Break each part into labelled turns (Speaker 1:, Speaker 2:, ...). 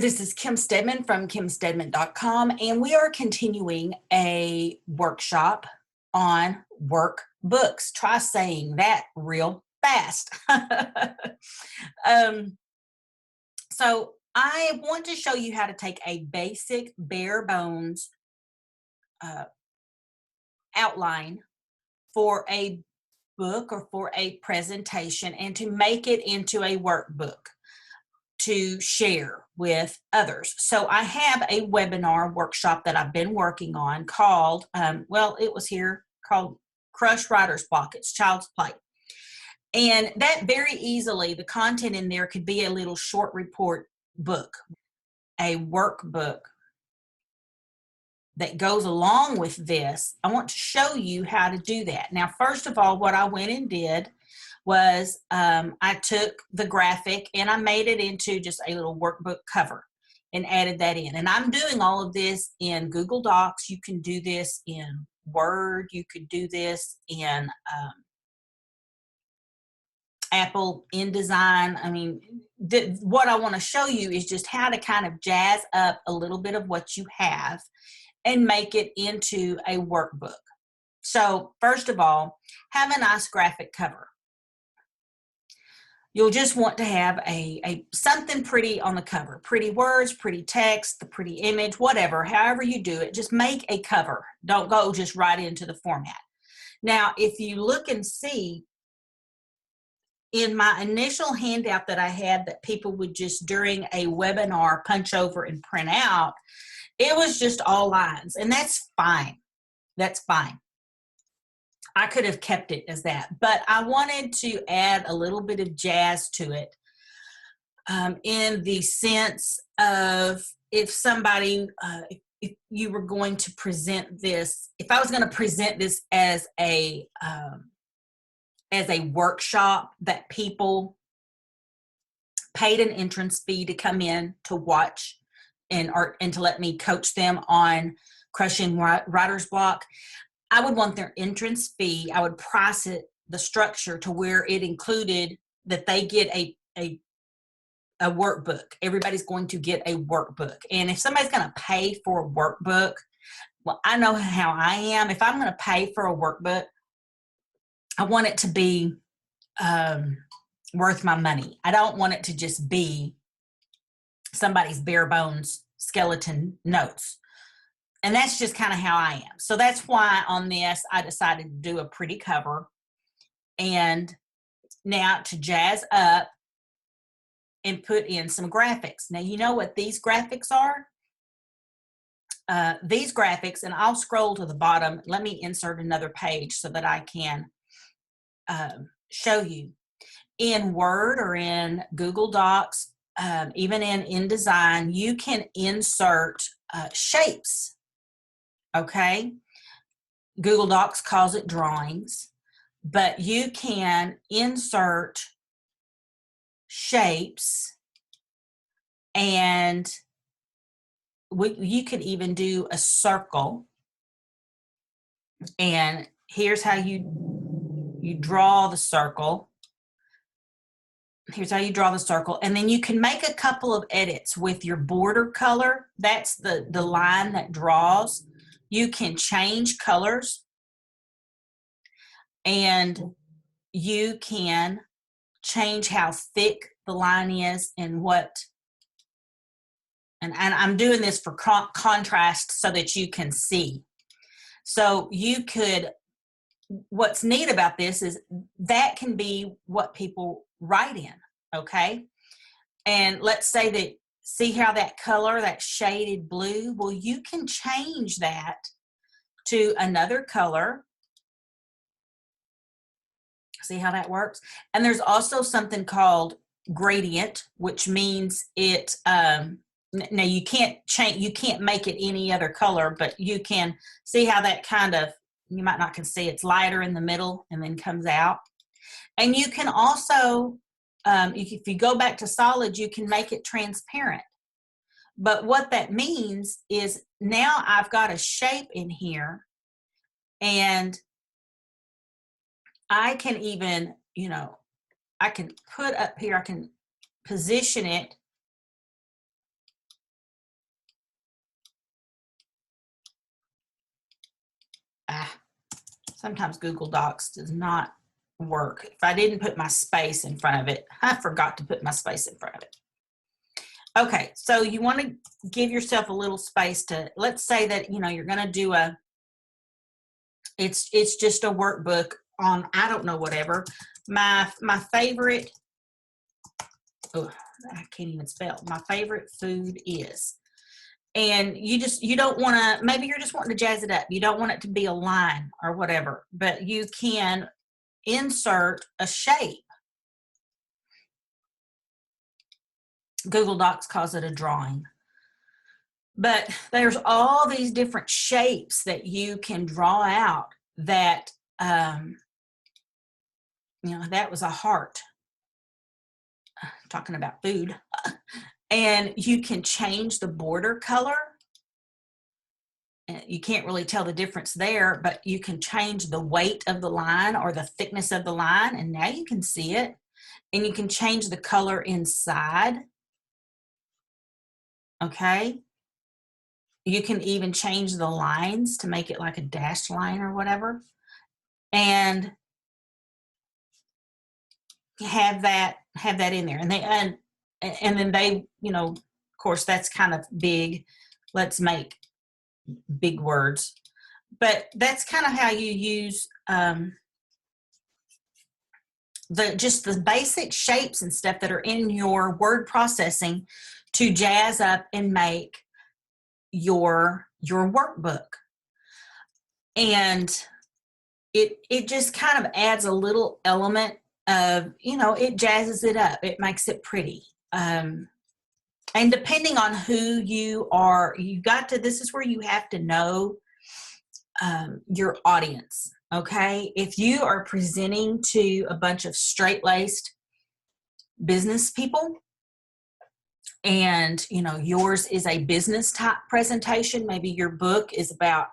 Speaker 1: this is Kim Stedman from kimstedman.com, and we are continuing a workshop on workbooks. Try saying that real fast. So I want to show you how to take a basic, bare bones outline for a book or for a presentation and to make it into a workbook to share with others. So I have a webinar workshop that I've been working on called, it was here, called Crush Writer's Block. It's Child's Play. And that very easily, the content in there could be a little short report book, a workbook that goes along with this. I want to show you how to do that. Now, first of all, what I went and did was I took the graphic and I made it into just a little workbook cover and added that in. And I'm doing all of this in Google Docs. You can do this in Word. You could do this in Apple InDesign. I mean, what I want to show you is just how to kind of jazz up a little bit of what you have and make it into a workbook. So first of all, have a nice graphic cover. You'll just want to have a something pretty on the cover, pretty words, pretty text, the pretty image, whatever, however you do it, just make a cover. Don't go just right into the format. Now, if you look and see in my initial handout that I had that people would just during a webinar punch over and print out, it was just all lines, and that's fine. That's fine. I could have kept it as that, but I wanted to add a little bit of jazz to it in the sense of if somebody, if you were going to present this, if I was going to present this as a workshop that people paid an entrance fee to come in to watch and to let me coach them on crushing writer's block, I would want their entrance fee. I would price it, the structure, to where it included that they get a workbook. Everybody's going to get a workbook. And if somebody's going to pay for a workbook, well, I know how I am. If I'm going to pay for a workbook, I want it to be worth my money. I don't want it to just be somebody's bare bones skeleton notes. And that's just kind of how I am. So that's why on this, I decided to do a pretty cover. And now to jazz up and put in some graphics. Now, you know what these graphics are? These graphics, and I'll scroll to the bottom. Let me insert another page so that I can show you. In Word or in Google Docs, even in InDesign, you can insert shapes. Okay, Google Docs calls it drawings, but you can insert shapes, and you could even do a circle. And here's how you draw the circle. Here's how you draw the circle. And then you can make a couple of edits with your border color. That's the line that draws. You can change colors, and you can change how thick the line is and what, and I'm doing this for contrast so that you can see. So you could, what's neat about this is that can be what people write in, okay? And let's say that, see how that color, that shaded blue? Well, you can change that to another color. See how that works? And there's also something called gradient, which means it, now you can't change, you can't make it any other color, but you can see how that kind of, you might not can see, it's lighter in the middle and then comes out. And you can also, if you go back to solid, you can make it transparent. But what that means is now I've got a shape in here, and I can even, I can put up here, I can position it Sometimes Google Docs does not work. If I didn't put my space in front of it, I forgot to put my space in front of it. Okay, so you want to give yourself a little space to, let's say that, you know, you're going to do it's just a workbook on, I don't know, whatever. My favorite, oh, I can't even spell. My favorite food is. And you don't want to, maybe you're just wanting to jazz it up. You don't want it to be a line or whatever, but you can insert a shape. Google Docs calls it a drawing. But there's all these different shapes that you can draw out that, you know, that was a heart. Talking about food. And you can change the border color. You can't really tell the difference there, but you can change the weight of the line or the thickness of the line, and now you can see it. And you can change the color inside. Okay. You can even change the lines to make it like a dashed line or whatever. And have that in there. And then they, you know, of course that's kind of big. Let's make big words. But that's kind of how you use just the basic shapes and stuff that are in your word processing to jazz up and make your workbook. And it just kind of adds a little element of, you know, it jazzes it up. It makes it pretty. And depending on who you are, this is where you have to know your audience. Okay. If you are presenting to a bunch of straight-laced business people, and, you know, yours is a business type presentation, maybe your book is about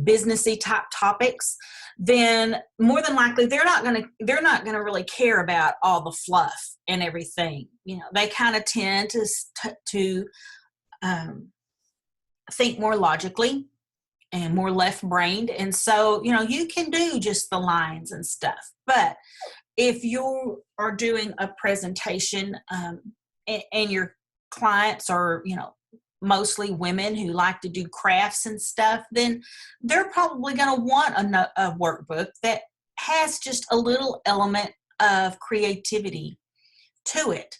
Speaker 1: businessy type topics, then more than likely they're not going to really care about all the fluff and everything. You know, they kind of tend to think more logically and more left-brained, and so, you know, you can do just the lines and stuff. But if you are doing a presentation and your clients are, you know, mostly women who like to do crafts and stuff, then they're probably going to want a workbook that has just a little element of creativity to it.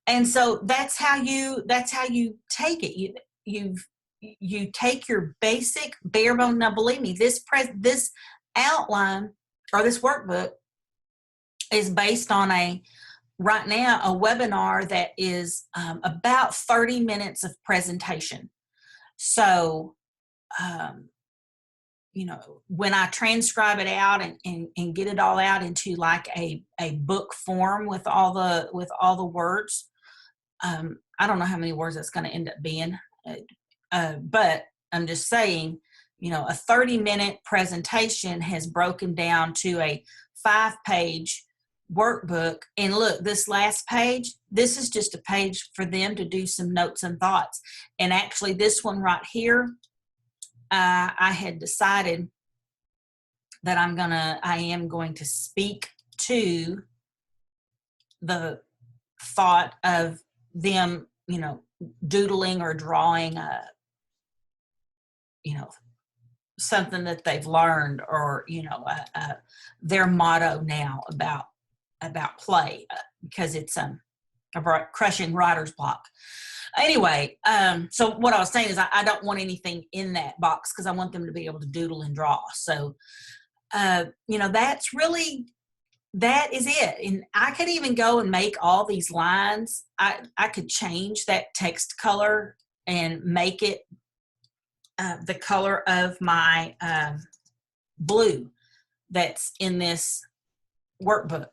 Speaker 1: And so that's how you take it. You take your basic bare bone. Now, believe me, this outline or this workbook is based on right now a webinar that is about 30 minutes of presentation. So, you know, when I transcribe it out and get it all out into like a book form with all the words, I don't know how many words that's going to end up being, but I'm just saying, you know, a 30-minute presentation has broken down to a 5-page workbook. And look, this last page, this is just a page for them to do some notes and thoughts. And actually this one right here, I had decided that I am going to speak to the thought of them, you know, doodling or drawing you know, something that they've learned, or, you know, their motto now about play, because it's crushing writer's block. Anyway, so what I was saying is I don't want anything in that box because I want them to be able to doodle and draw. So, you know, that is it. And I could even go and make all these lines. I could change that text color and make it the color of my blue that's in this workbook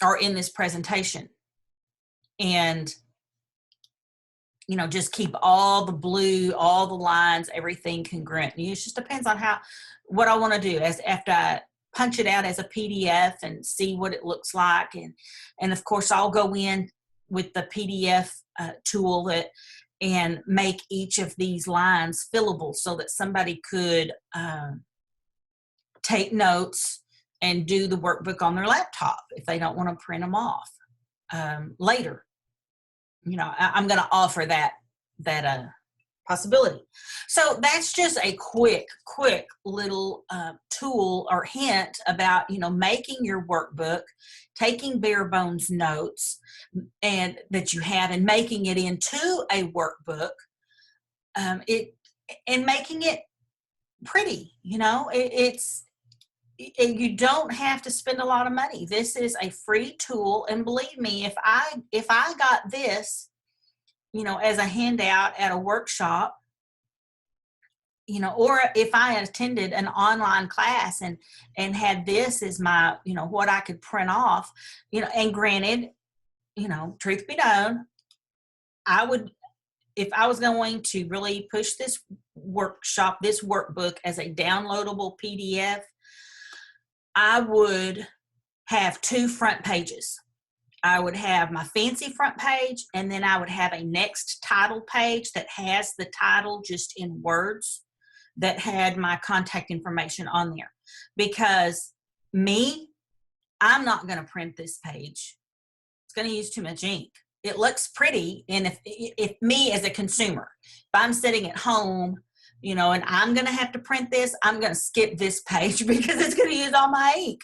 Speaker 1: or in this presentation. And, you know, just keep all the blue, all the lines, everything congruent. And it just depends on what I want to do after I punch it out as a PDF and see what it looks like. And of course, I'll go in with the PDF tool and make each of these lines fillable so that somebody could take notes and do the workbook on their laptop if they don't want to print them off later. You know, I'm going to offer that possibility. So that's just a quick little tool or hint about, you know, making your workbook, taking bare bones notes and that you have and making it into a workbook, and making it pretty. You know, you don't have to spend a lot of money. This is a free tool, and believe me, if I got this, you know, as a handout at a workshop, you know, or if I attended an online class and had this as my, you know, what I could print off, you know, and granted, you know, truth be known, I would, if I was going to really push this workbook as a downloadable PDF, I would have 2 front pages. I would have my fancy front page, and then I would have a next title page that has the title just in words that had my contact information on there. Because I'm not going to print this page. It's going to use too much ink. It looks pretty, and if me as a consumer, if I'm sitting at home, you know, and I'm going to have to print this, I'm going to skip this page because it's going to use all my ink.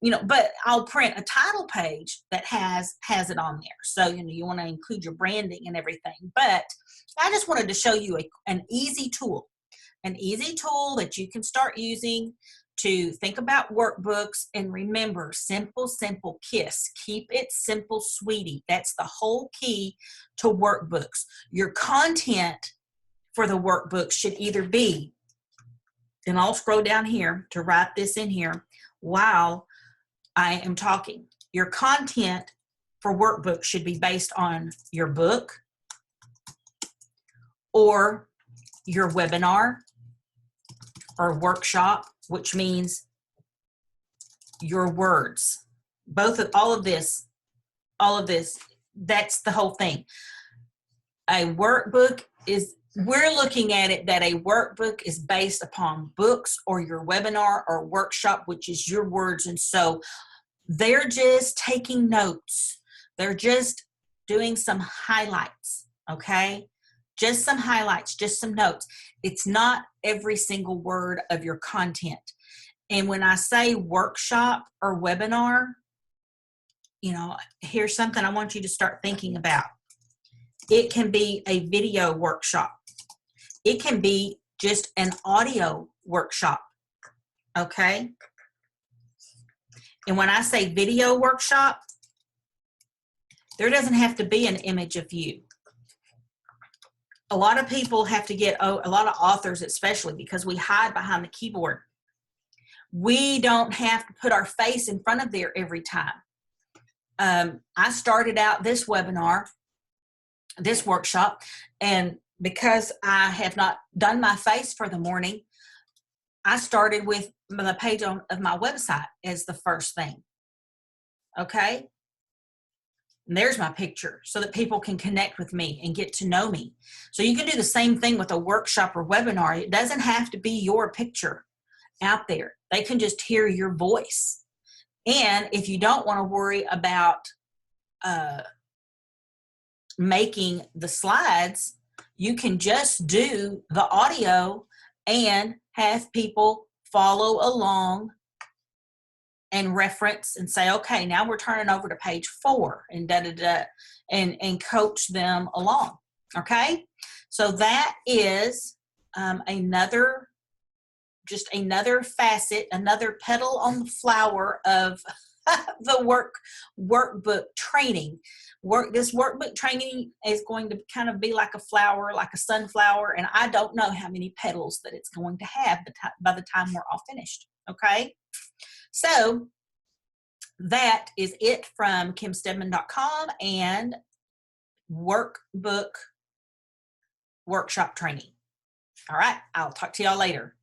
Speaker 1: You know, but I'll print a title page that has it on there. So, you know, you want to include your branding and everything. But I just wanted to show you an easy tool that you can start using to think about workbooks. And remember, simple, KISS. Keep it simple, sweetie. That's the whole key to workbooks. Your content for the workbook should either be, and I'll scroll down here to write this in here while I am talking. Your content for workbook should be based on your book or your webinar or workshop, which means your words. All of this, that's the whole thing. A workbook is, we're looking at it that a workbook is based upon books or your webinar or workshop, which is your words. And so they're just taking notes. They're just doing some highlights, okay? Just some highlights, just some notes. It's not every single word of your content. And when I say workshop or webinar, you know, here's something I want you to start thinking about. It can be a video workshop. It can be just an audio workshop, okay? And when I say video workshop, there doesn't have to be an image of you. A lot of people have to get, a lot of authors especially, because we hide behind the keyboard. We don't have to put our face in front of there every time. I started out this webinar, this workshop, and because I have not done my face for the morning, I started with the page of my website as the first thing. Okay? And there's my picture so that people can connect with me and get to know me. So you can do the same thing with a workshop or webinar. It doesn't have to be your picture out there. They can just hear your voice. And if you don't want to worry about making the slides, you can just do the audio and have people follow along and reference and say, okay, now we're turning over to page 4 and and coach them along. Okay. So that is another facet, another petal on the flower of the workbook training. This workbook training is going to kind of be like a flower, like a sunflower, and I don't know how many petals that it's going to have by the time we're all finished. Okay, so that is it from kimstedman.com and workbook workshop training. All right, I'll talk to y'all later.